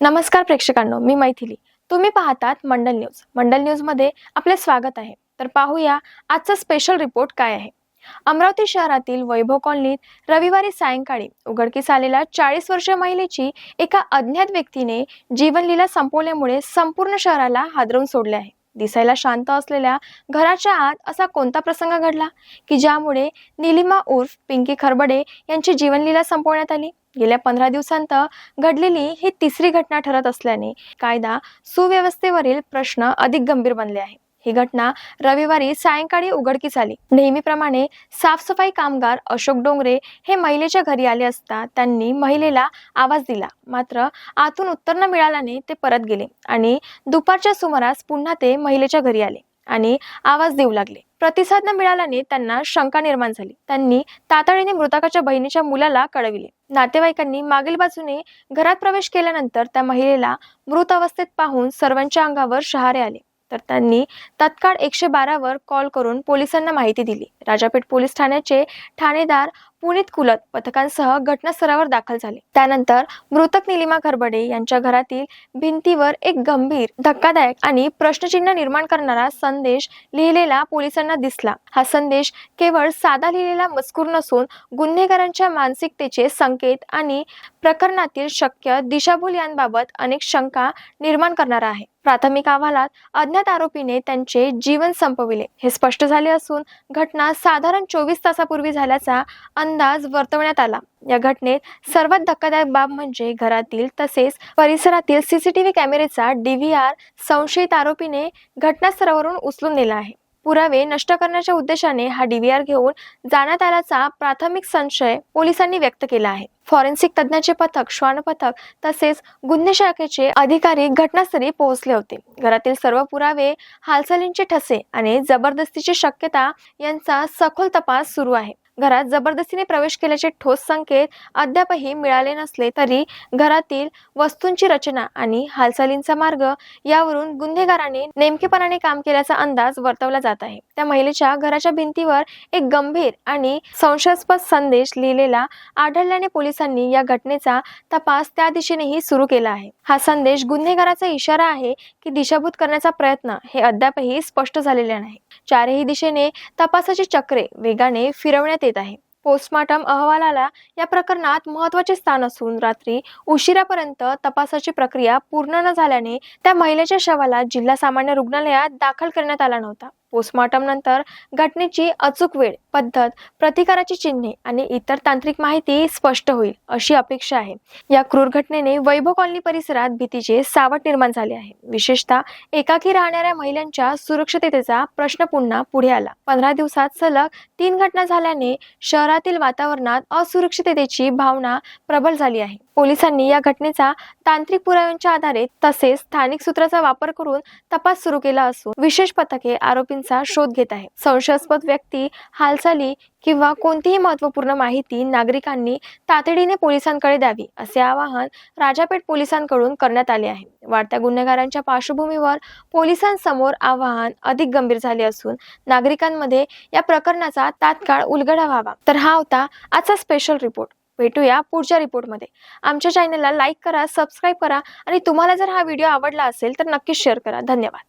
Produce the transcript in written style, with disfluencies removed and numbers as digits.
नमस्कार प्रेक्षकांनो, मी मैथिली. तुम्ही पाहतात मंडल न्यूज. मंडल न्यूज मध्ये आपले स्वागत आहे. तर पाहूया आजचा स्पेशल रिपोर्ट काय आहे. अमरावती शहरातील वैभव कॉलनीत रविवारी सायंकाळी उघडकीस आलेल्या 40 वर्षीय महिलेची एका अज्ञात व्यक्तीने जीवनलीला संपवल्यामुळे संपूर्ण शहराला हादरवून सोडले आहे. दिसायला शांत असलेल्या घराच्या आत असा कोणता प्रसंग घडला की ज्यामुळे निलिमा उर्फ पिंकी खरबडे यांची जीवनलीला संपवण्यात आली. गेल्या 15 दिवसांत घडलेली ही तिसरी घटना ठरत असल्याने कायदा सुव्यवस्थेवरील प्रश्न अधिक गंभीर बनले आहे. ही घटना रविवारी सायंकाळी उघडकीस आली. नेहमीप्रमाणे साफसफाई कामगार अशोक डोंगरे हे महिलेच्या घरी आले असता त्यांनी महिलेला आवाज दिला, मात्र आतून उत्तर न मिळाल्याने ते परत गेले आणि दुपारच्या सुमारास पुन्हा ते महिलेच्या घरी आले आणि आवाज देऊ लागले. प्रतिसाद न मिळाल्याने त्यांना शंका निर्माण झाली. त्यांनी तातडीने मृतकाच्या बहिणीच्या मुलाला कळविले. नातेवाईकांनी मागील बाजूने घरात प्रवेश केल्यानंतर त्या महिलेला मृत अवस्थेत पाहून सर्वांच्या अंगावर शहारे आले. तर त्यांनी तत्काळ 112 वर कॉल करून पोलिसांना माहिती दिली. राजापेठ पोलीस ठाण्याचे ठाणेदार पुनीत कुलत पथकांसह घटनास्थळावर दाखल झाले. त्यानंतर मृतक निलिमा खरबडे यांच्या घरातील भिंतीवर एक गंभीर, धक्कादायक आणि प्रश्नचिन्ह निर्माण करणारा संदेश लिहिलेला पोलिसांना दिसला. हा संदेश केवळ साधा लिहिलेला मजकूर नसून गुन्हेगारांच्या मानसिकतेचे संकेत आणि प्रकरणातील शक्य दिशाभूल यांबाबत अनेक शंका निर्माण करणारा आहे. प्राथमिक अहवालात अज्ञात आरोपीने त्यांचे जीवन संपविले हे स्पष्ट झाले असून घटना साधारण 24 तासापूर्वी झाल्याचा अंदाज वर्तवण्यात आला. या घटनेत सर्वात धक्कादायक बाब म्हणजे घरातील तसेच परिसरातील सीसीटीव्ही कॅमेरेचा DVR संशयित आरोपीने घटनास्थळावरून उचलून नेला आहे. पुरावे नष्ट करण्याच्या उद्देशाने हा DVR घेऊन जाण्यात आल्याचा प्राथमिक संशय पोलिसांनी व्यक्त केला आहे. फॉरेन्सिक तज्ञाचे पथक, श्वान पथक तसेच गुन्हे शाखेचे अधिकारी घटनास्थळी पोहोचले होते. घरातील सर्व पुरावे, हालचालींचे ठसे आणि जबरदस्तीची शक्यता यांचा सखोल तपास सुरू आहे. घरात जबरदस्तीने प्रवेश केल्याचे ठोस संकेत अद्यापही मिळाले नसले तरी घरातील वस्तूंची रचना आणि हालचालींचा मार्ग यावरून गुन्हेगाराने नेमकेपणाने काम केल्याचा अंदाज वर्तवला जात आहे. त्या महिलेच्या घराच्या भिंतीवर एक गंभीर आणि संशयास्पद संदेश लिहिलेला आढळल्याने पोलिसांनी या घटनेचा तपास त्या दिशेनेही सुरू केला आहे. हा संदेश गुन्हेगाराचा इशारा आहे की दिशाभूत करण्याचा प्रयत्न हे अद्यापही स्पष्ट झालेले नाही. चारही दिशेने तपासाची चक्रे वेगाने फिरवण्यात येत आहे. पोस्टमॉर्टम अहवालाला या प्रकरणात महत्त्वाचे स्थान असून रात्री उशिरापर्यंत तपासाची प्रक्रिया पूर्ण न झाल्याने त्या महिलेच्या शवाला जिल्हा सामान्य रुग्णालयात दाखल करण्यात आला नव्हता. पोस्टमॉर्टम नंतर घटनेची अचूक वेळ, पद्धत, प्रतिकाराची चिन्हे आणि इतर तांत्रिक माहिती स्पष्ट होईल अशी अपेक्षा आहे. या क्रूर घटनेने वैभव कॉलनी परिसरात भीतीचे सावट निर्माण झाले आहे. विशेषतः एकाकी राहणाऱ्या महिलांच्या सुरक्षिततेचा प्रश्न पुन्हा पुढे आला. 15 दिवसात सलग 3 घटना झाल्याने शहरातील वातावरणात असुरक्षिततेची भावना प्रबल झाली आहे. पोलिसांनी या घटनेचा तांत्रिक पुराव्यांच्या आधारे तसेच स्थानिक सूत्राचा वापर करून तपास सुरू केला असून विशेष पथके आरोपींचा शोध घेत आहेत. संशयास्पद व्यक्ती, हालचाली किंवा कोणतीही महत्त्वपूर्ण माहिती नागरिकांनी तातडीने पोलिसांकडे द्यावी असे आवाहन राजापेठ पोलिसांकडून करण्यात आले आहे. वाढत्या गुन्हेगारांच्या पार्श्वभूमीवर पोलिसांसमोर आव्हान अधिक गंभीर झाले असून नागरिकांमध्ये या प्रकरणाचा तात्काळ उलगडा व्हावा. तर हा होता आजचा स्पेशल रिपोर्ट. भेटूया पुढच्या रिपोर्टमध्ये. आमच्या चॅनलला लाईक करा, सबस्क्राईब करा आणि तुम्हाला जर हा व्हिडिओ आवडला असेल तर नक्कीच शेअर करा. धन्यवाद.